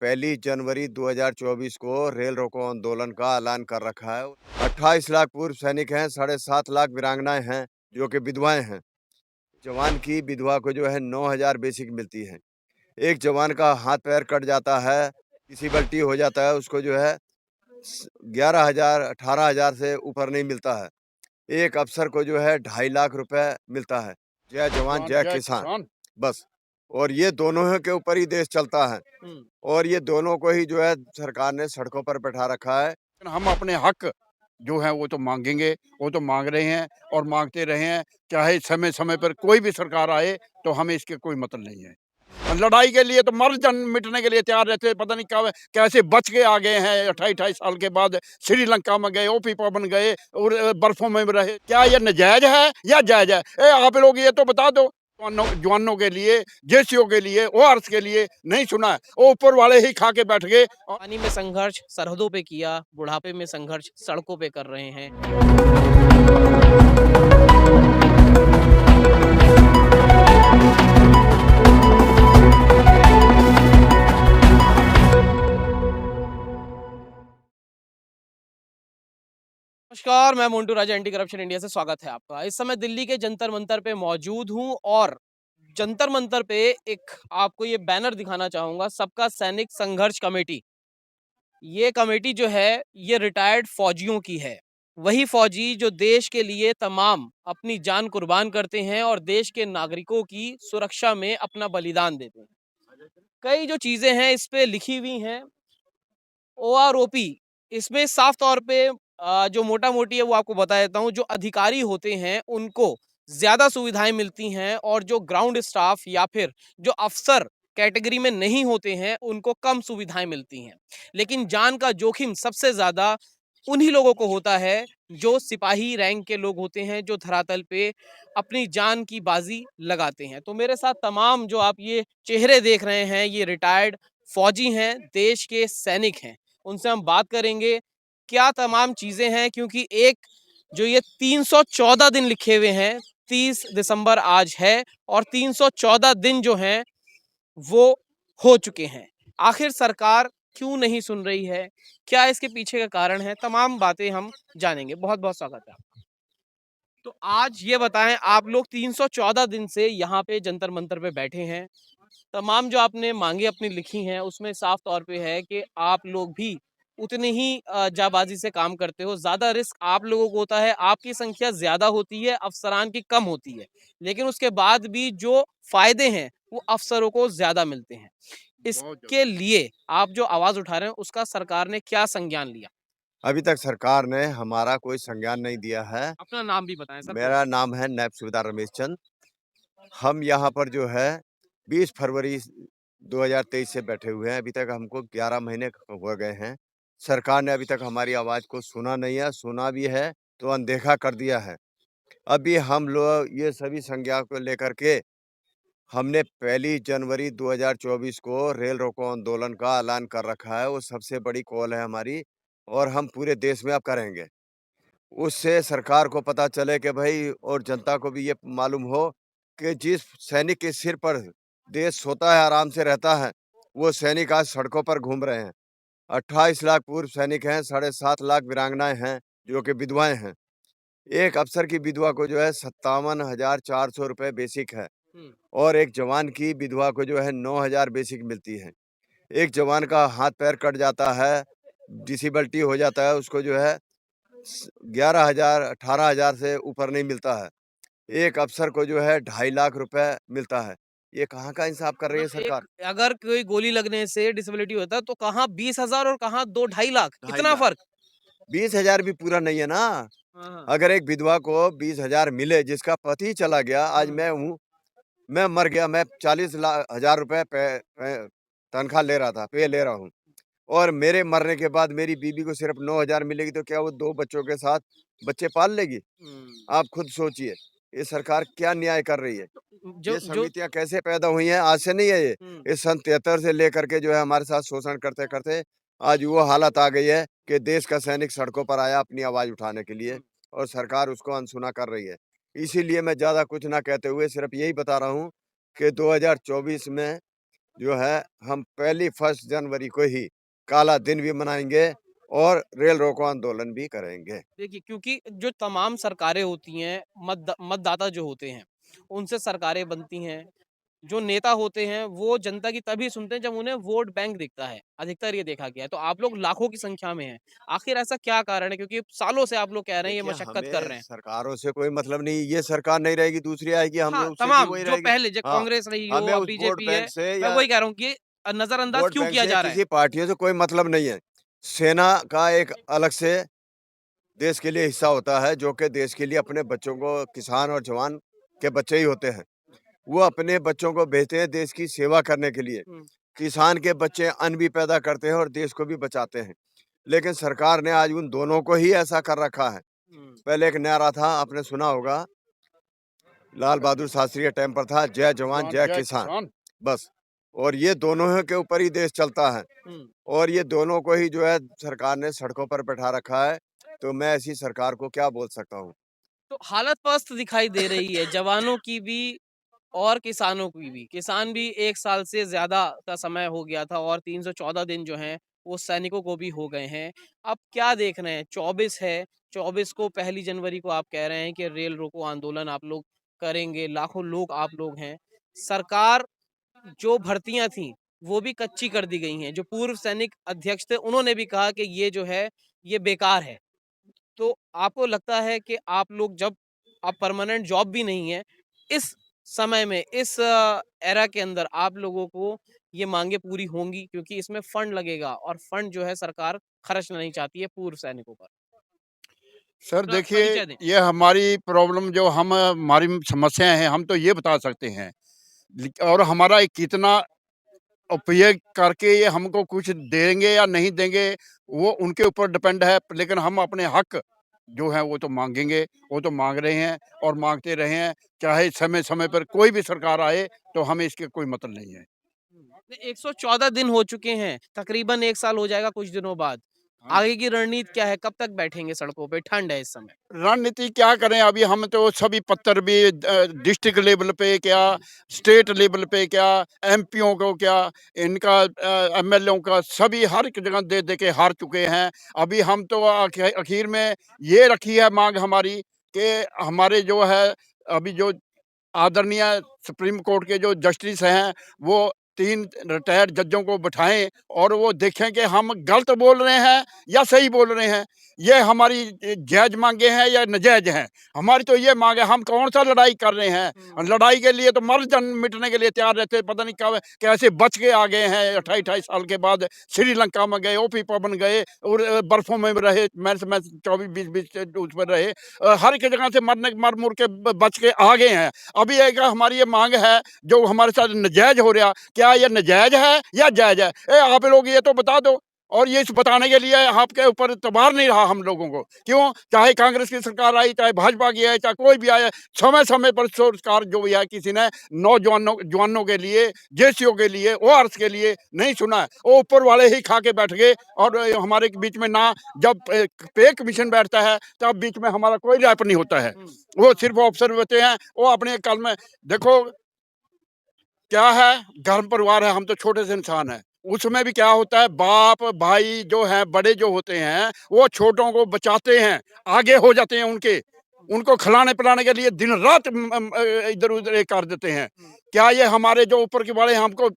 1 जनवरी 2024 को रेल रोको आंदोलन का ऐलान कर रखा है। 28 लाख पूर्व सैनिक हैं, 7.5 लाख वीरांगनाएं हैं जो कि विधवाएं हैं। जवान की विधवा को जो है 9,000 बेसिक मिलती है। एक जवान का हाथ पैर कट जाता है, किसी बल्टी हो जाता है, उसको जो है 11,000 18,000 से ऊपर नहीं मिलता है। एक अफसर को जो है 2.5 लाख रुपए मिलता है। जय जवान जवान जय जय किसान, किसान। बस। और ये दोनों के ऊपर ही देश चलता है और ये दोनों को ही जो है सरकार ने सड़कों पर बैठा रखा है। हम अपने हक जो है वो तो मांगेंगे, वो तो मांग रहे हैं और मांगते रहे हैं, चाहे समय समय पर कोई भी सरकार आए, तो हमें इसके कोई मतलब नहीं है। लड़ाई के लिए तो मर जन मिटने के लिए तैयार रहते हैं, पता नहीं क्या कैसे बच के आ गए हैं। 28 साल के बाद श्रीलंका में गए, ओपी पवन गए और बर्फों में रहे। क्या ये नाजायज है या जायज है? आप लोग ये तो बता दो। जवानों के लिए, जेसीओ के लिए, ओआरएस के लिए नहीं सुना है, वो ऊपर वाले ही खा के बैठ गए। पानी में संघर्ष सरहदों पे किया, बुढ़ापे में संघर्ष सड़कों पे कर रहे हैं। नमस्कार, मैं मोन्टू राजा, एंटी करप्शन इंडिया से स्वागत है आपका। इस समय दिल्ली के जंतर मंतर पे मौजूद हूँ और जंतर मंतर पे एक आपको ये बैनर दिखाना चाहूंगा, सबका सैनिक संघर्ष कमेटी। ये कमेटी जो है ये रिटायर्ड फौजियों की है। वही फौजी जो देश के लिए तमाम अपनी जान कुर्बान करते हैं और देश के नागरिकों की सुरक्षा में अपना बलिदान देते हैं। कई जो चीजें हैं इस पे लिखी हुई हैं। ओआरओपी इसमें साफ तौर पे जो मोटा मोटी है वो आपको बता देता हूँ। जो अधिकारी होते हैं उनको ज्यादा सुविधाएं मिलती हैं और जो ग्राउंड स्टाफ या फिर जो अफसर कैटेगरी में नहीं होते हैं उनको कम सुविधाएं मिलती हैं। लेकिन जान का जोखिम सबसे ज्यादा उन्हीं लोगों को होता है जो सिपाही रैंक के लोग होते हैं, जो धरातल पे अपनी जान की बाजी लगाते हैं। तो मेरे साथ तमाम जो आप ये चेहरे देख रहे हैं ये रिटायर्ड फौजी हैं, देश के सैनिक हैं। उनसे हम बात करेंगे क्या तमाम चीजें हैं, क्योंकि एक जो ये 314 दिन लिखे हुए हैं, 30 दिसंबर आज है और 314 दिन जो हैं वो हो चुके हैं। आखिर सरकार क्यों नहीं सुन रही है, क्या इसके पीछे का कारण है, तमाम बातें हम जानेंगे। बहुत बहुत स्वागत है आपका। तो आज ये बताएं, आप लोग 314 दिन से यहाँ पे जंतर मंतर पे बैठे हैं। तमाम जो आपने मांगे अपनी लिखी हैं उसमें साफ तौर पे है कि आप लोग भी उतनी ही जाबाजी से काम करते हो। ज्यादा रिस्क आप लोगों को होता है, आपकी संख्या ज्यादा होती है, अफसरान की कम होती है, लेकिन उसके बाद भी जो फायदे हैं वो अफसरों को ज्यादा मिलते हैं। बहुत इसके लिए आप जो आवाज उठा रहे हैं उसका सरकार ने क्या संज्ञान लिया? अभी तक सरकार ने हमारा कोई संज्ञान नहीं दिया है। अपना नाम भी बताएं सर। मेरा नाम है नायब सूबेदार रमेश चंद। हम यहाँ पर जो है 20 फरवरी 2023 से बैठे हुए हैं। अभी तक हमको 11 महीने हो गए हैं। सरकार ने अभी तक हमारी आवाज़ को सुना नहीं है, सुना भी है तो अनदेखा कर दिया है। अभी हम लोग ये सभी संज्ञा को लेकर के हमने 1 जनवरी 2024 को रेल रोको आंदोलन का ऐलान कर रखा है। वो सबसे बड़ी कॉल है हमारी और हम पूरे देश में अब करेंगे। उससे सरकार को पता चले कि भाई और जनता को भी ये मालूम हो कि जिस सैनिक के सिर पर देश सोता है, आराम से रहता है, वो सैनिक आज सड़कों पर घूम रहे हैं। 28 लाख पूर्व सैनिक हैं, 7.5 लाख वीरांगनाएं हैं जो कि विधवाएं हैं। एक अफसर की विधवा को जो है 57,400 रुपये बेसिक है और एक जवान की विधवा को जो है 9,000 बेसिक मिलती है। एक जवान का हाथ पैर कट जाता है, डिसेबिलिटी हो जाता है, उसको जो है 11,000 18,000 से ऊपर नहीं मिलता है। एक अफसर को जो है 2.5 लाख रुपए मिलता है। ये कहाँ का इंसाफ कर रही है मतलब सरकार? एक अगर कोई गोली लगने से डिसेबिलिटी होता है तो कहाँ 20,000 और कहाँ 2-2.5 लाख, ढाई कितना लाख फर्क। 20,000 भी पूरा नहीं है ना। हाँ। अगर एक विधवा को 20,000 मिले जिसका पति चला गया, आज मैं हूँ, मैं मर गया, मैं 40,000 रुपए तनख्वाह ले रहा था, पे ले रहा हूँ और मेरे मरने के बाद मेरी बीवी को सिर्फ 9,000 मिलेगी तो क्या वो 2 बच्चों के साथ बच्चे पाल लेगी? आप खुद सोचिए, ये सरकार क्या न्याय कर रही है? जो ये जो समितियाँ कैसे पैदा हुई हैं? आज से नहीं है ये। ये सन 73 से लेकर के जो है हमारे साथ शोषण करते-करते आज वो हालत आ गई है कि देश का सैनिक सड़कों पर आया अपनी आवाज़ उठाने के लिए और सरकार उसको अनसुना कर रही है। इसीलिए मैं ज़्यादा कुछ ना कहते हुए सिर्फ यही बता रहा हूँ कि 2024 में जो है हम पहली 1 जनवरी को ही काला दिन भी मनाएँगे और रेल रोको आंदोलन भी करेंगे। देखिए, क्योंकि जो तमाम सरकारें होती हैं, मतदाता जो होते हैं, उनसे सरकारें बनती हैं। जो नेता होते हैं, वो जनता की तभी सुनते हैं जब उन्हें वोट बैंक दिखता है। अधिकतर ये देखा गया है। तो आप लोग लाखों की संख्या में हैं। आखिर ऐसा क्या कारण है? क्योंकि सालों से आप लोग कह रहे हैं, ये देखिए, मशक्कत कर हमें रहे हैं। सरकारों से कोई मतलब नहीं, ये सरकार नहीं रहेगी, दूसरी आएगी, हमें हाँ, उससे भी तमाम वही जो रहेगी। पहले जो हाँ, कांग्रेस रही हो, हमें अब उस वोट बीजेपी बैंक है, से मैं या वही कह रहा हूँ कि नज़रअंदाज वोट क्यों बैंक किया से जा रहा है? किसी पार्टियों से कोई मतलब नहीं है। सेना का एक अलग से देश के लिए हिस्सा होता है, जो कि देश के लिए अपने बच्चों को किसान और जवान के बच्चे ही होते हैं। वो अपने बच्चों को भेजते हैं देश की सेवा करने के लिए। हुँ, किसान के बच्चे अन्न भी पैदा करते हैं और देश को भी बचाते हैं। लेकिन सरकार ने आज उन दोनों को ही ऐसा कर रखा है। हुँ, पहले एक नारा था, आपने सुना होगा, लाल बहादुर शास्त्री के टाइम पर था, जय जवान जवान जय जय किसान, किसान। बस। और ये दोनों ही के ऊपर ही देश चलता है हुँ। और ये दोनों को ही जो है सरकार ने सड़कों पर बैठा रखा है। तो मैं ऐसी सरकार को क्या बोल सकता हूँ? तो हालत पस्त दिखाई दे रही है, जवानों की भी और किसानों की भी। किसान भी 1 साल से ज़्यादा का समय हो गया था और 314 दिन जो हैं, वो सैनिकों को भी हो गए हैं। अब क्या देख रहे हैं? 24 है, 24 को पहली जनवरी को आप कह रहे हैं कि रेल रोको आंदोलन आप लोग करेंगे, लाखों लोग आप लोग हैं। सरकार जो भर्तियाँ थीं, वो भी कच्ची कर दी गई हैं। जो पूर्व सैनिक अध्यक्ष थे, उन्होंने भी कहा कि ये जो है, ये बेकार है। तो आपको लगता है कि आप लोग जब आप परमानेंट जॉब भी नहीं है, इस समय में इस एरा के अंदर आप लोगों को ये माँगें पूरी होंगी क्योंकि इसमें फंड लगेगा और फंड जो है सरकार खर्चना नहीं चाहती है पूर्व सैनिकों पर। सर थोड़ा देखिए, परिचय दें। ये हमारी प्रॉब्लम जो हम हमारी समस्याएँ हैं, हम तो ये बता सकते हैं। लिक और हमारा ये कितना उपयोग करके ये हमको कुछ देंगे या नहीं देंगे, वो उनके ऊपर डिपेंड है। लेकिन हम अपने हक जो हैं, वो तो माँगेंगे, वो तो माँग रहे हैं और माँगते रहे हैं। चाहे समय-समय पर कोई भी सरकार आए, तो हमें इसके कोई मतलब नहीं है। 114 दिन हो चुके हैं, तकरीबन 1 साल हो जाएगा कुछ दिनों बाद। हाँ जी। आगे की रणनीति क्या है? कब तक बैठेंगे सड़कों पे? ठंड है इस समय। रणनीति क्या करें, अभी हम तो सभी पत्र भी डिस्ट्रिक्ट लेवल पे क्या, स्टेट लेवल पे क्या, एमपीओ को क्या, इनका एमएलए का, सभी हर एक जगह दे दे के हार चुके हैं। अभी हम तो आखिर में ये रखी है मांग हमारी कि हमारे जो है अभी जो आदरणीय सुप्रीम कोर्ट के जो जस्टिस हैं, वो 3 रिटायर्ड जजों को बिठाएँ और वो देखें कि हम गलत बोल रहे हैं या सही बोल रहे हैं। ये हमारी जायज़ माँगे हैं या नाजायज़ हैं। हमारी तो ये माँग है, हम कौन-सा लड़ाई कर रहे हैं। लड़ाई के लिए तो मर जन मिटने के लिए तैयार रहते हैं। पता नहीं कब कैसे बच के आ गए हैं 28-28 साल के बाद। श्रीलंका में गए, ओपी पबन गए और बर्फ़ों में रहे, मैं 24 20-20 उस पर रहे। हर एक जगह से मर-मुर के बच के आ गए हैं। अभी एक हमारी ये माँग है, जो हमारे साथ नाजायज़ हो रहा, क्या ये नाजायज़ है या जायज़ है? आप लोग ये तो बता दो। और ये इस बताने के लिए आपके ऊपर एतबार नहीं रहा हम लोगों को। क्यों? चाहे कांग्रेस की सरकार आई, चाहे भाजपा की आई, चाहे कोई भी आए, समय-समय पर सरकार जो भी है, किसी ने नौजवानों जवानों के लिए, जेसीओ के लिए, ओआरएस के लिए नहीं सुना है। वो ऊपर वाले ही खा के बैठ गए और हमारे बीच में ना जब पे कमीशन बैठता है, तब बीच में हमारा कोई रैप नहीं होता है। हुँ। वो सिर्फ ऑफिसर होते हैं, वो अपने कल में देखो क्या है, घर परिवार है, हम तो छोटे से इंसान हैं। उसमें भी क्या होता है, बाप, भाई जो हैं, बड़े जो होते हैं, वो छोटों को बचाते हैं, आगे हो जाते हैं उनके। उनको खिलाने-पिलाने के लिए दिन-रात इधर-उधर ये कर देते हैं। क्या ये हमारे जो ऊपर के बड़े हमको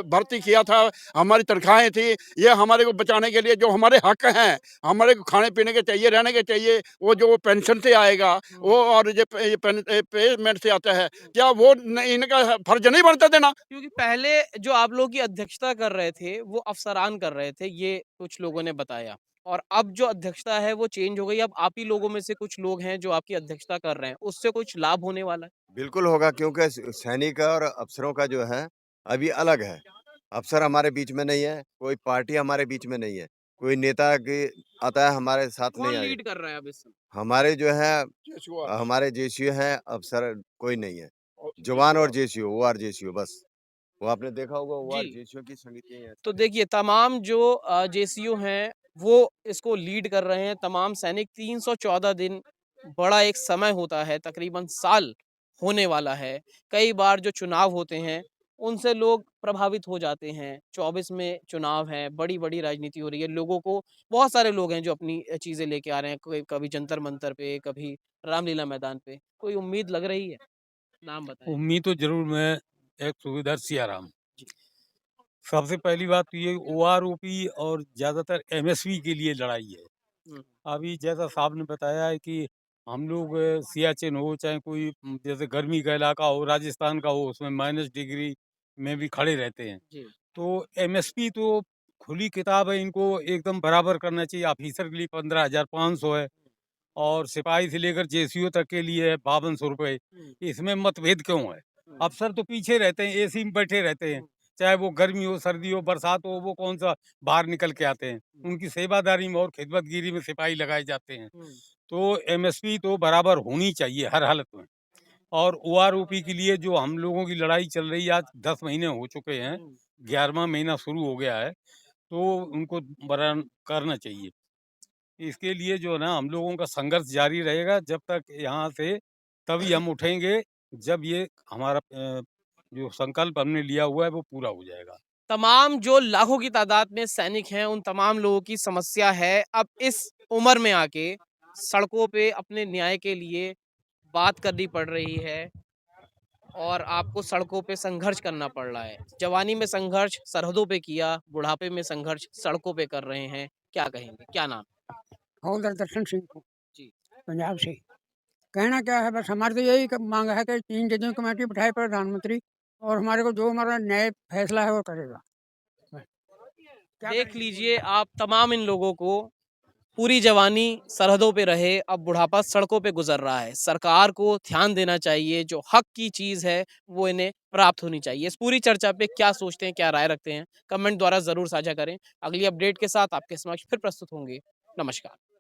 भर्ती किया था, हमारी तनख्वाहें थी, ये हमारे को बचाने के लिए जो हमारे हक हैं, हमारे को खाने-पीने के चाहिए, रहने के चाहिए, वो जो पेंशन से आएगा, वो और ये पेमेंट से आता है, क्या वो न इनका फर्ज नहीं बनता देना? क्योंकि पहले जो आप लोग की अध्यक्षता कर रहे थे, वो अफ़सरान कर रहे थे, ये कुछ लोगों ने बताया। और अब जो अध्यक्षता है वो चेंज हो गई, अब आप ही लोगों में से कुछ लोग हैं जो आपकी अध्यक्षता कर रहे हैं, उससे कुछ लाभ होने वाला है? बिल्कुल होगा, क्योंकि सैनिक और अफ़सरों का जो है अभी अलग है। अफ़सर हमारे बीच में नहीं है, कोई पार्टी हमारे बीच में नहीं है, कोई नेता की आता है हमारे साथ कौन नहीं आएगा। लीड कर रहा है अब इस समय? हमारे जो है केशुआ हमारे जेसीओ हैं, अफ़सर कोई नहीं है। और जवान और केशुआ। जेसीओ, ओआर जेसीओ बस। वो आपने देखा होगा, जी। ओआर जेसीओ की समितियाँ हैं तो सारी। देखिए तमाम जो जेसीओ हैं, वो इसको लीड कर रहे हैं, तमाम सैनिक 314 दिन बड़ा एक समय होता है, तकरीबन साल होने वाला है। कई बार जो चुनाव होते हैं, उनसे लोग प्रभावित हो जाते हैं। 24 में चुनाव है, बड़ी-बड़ी राजनीति हो रही है। लोगों को बहुत सारे लोग हैं जो अपनी चीज़ें लेके आ रहे हैं। कोई कभी जंतर मंतर पे, कभी रामलीला मैदान पे। कोई उम्मीद लग रही है? नाम बताएँ। उम्मीद तो जरूर मैं एक सुबेदार सियाराम। जी। सबसे पहली बात तो ये ओआरओपी और ज़्यादातर एमएसपी के लिए लड़ाई है। हुँ, अभी जैसा साहब ने बताया है कि हम लोग सियाचिन हो चाहे कोई जैसे गर्मी का इलाका हो, राजस्थान का हो, उसमें माइनस डिग्री में भी खड़े रहते हैं। जी। तो एमएसपी तो खुली किताब है, इनको एकदम बराबर करना चाहिए। ऑफिसर के लिए 15,500 है और सिपाही से लेकर जेसीओ तक के लिए है 5200 रुपये। हुँ, इसमें मतभेद क्यों है? हुँ, अफसर तो पीछे रहते हैं, एसी में बैठे रहते हैं, हुँ, चाहे वो गर्मी हो, सर्दी हो, बरसात हो, वो कौन-सा बाहर निकल के आते हैं। हुँ, उनकी सेवादारी में और खिदमतगिरी में सिपाही लगाए जाते हैं। हुँ, तो एमएसपी तो बराबर होनी चाहिए हर हालत में। और ओआरओपी के लिए जो हम लोगों की लड़ाई चल रही है, आज 10 महीने हो चुके हैं, हुँ। 11वाँ महीना शुरू हो गया है, तो उनको बरान करना चाहिए। इसके लिए जो है ना हम लोगों का संघर्ष जारी रहेगा जब तक यहाँ से, तभी हम उठेंगे जब ये हमारा जो संकल्प हमने लिया हुआ है वो पूरा हो जाएगा। तमाम जो लाखों की तादाद में सैनिक हैं, उन तमाम लोगों की समस्या है, अब इस उम्र में आके सड़कों पे अपने न्याय के लिए बात करनी पड़ रही है और आपको सड़कों पे संघर्ष करना पड़ रहा है। जवानी में संघर्ष सरहदों पे किया, बुढ़ापे में संघर्ष सड़कों पे कर रहे हैं। क्या कहेंगे? क्या नाम? हवलदार दर्शन सिंह को जी। पंजाब से। कहना क्या है, बस हमारी तो यही मांग है कि 3 जजों की कमेटी बिठाए प्रधानमंत्री और हमारे को जो हमारा न्याय फैसला है वो करेगा। बस। क्या देख करेंगे? लीजिए आप तमाम इन लोगों को पूरी जवानी सरहदों पे रहे, अब बुढ़ापा सड़कों पे गुजर रहा है। सरकार को ध्यान देना चाहिए, जो हक की चीज़ है, वो इन्हें प्राप्त होनी चाहिए। इस पूरी चर्चा पे क्या सोचते हैं, क्या राय रखते हैं? कमेंट द्वारा ज़रूर साझा करें। अगली अपडेट के साथ आपके समक्ष फिर प्रस्तुत होंगे। नमस्कार।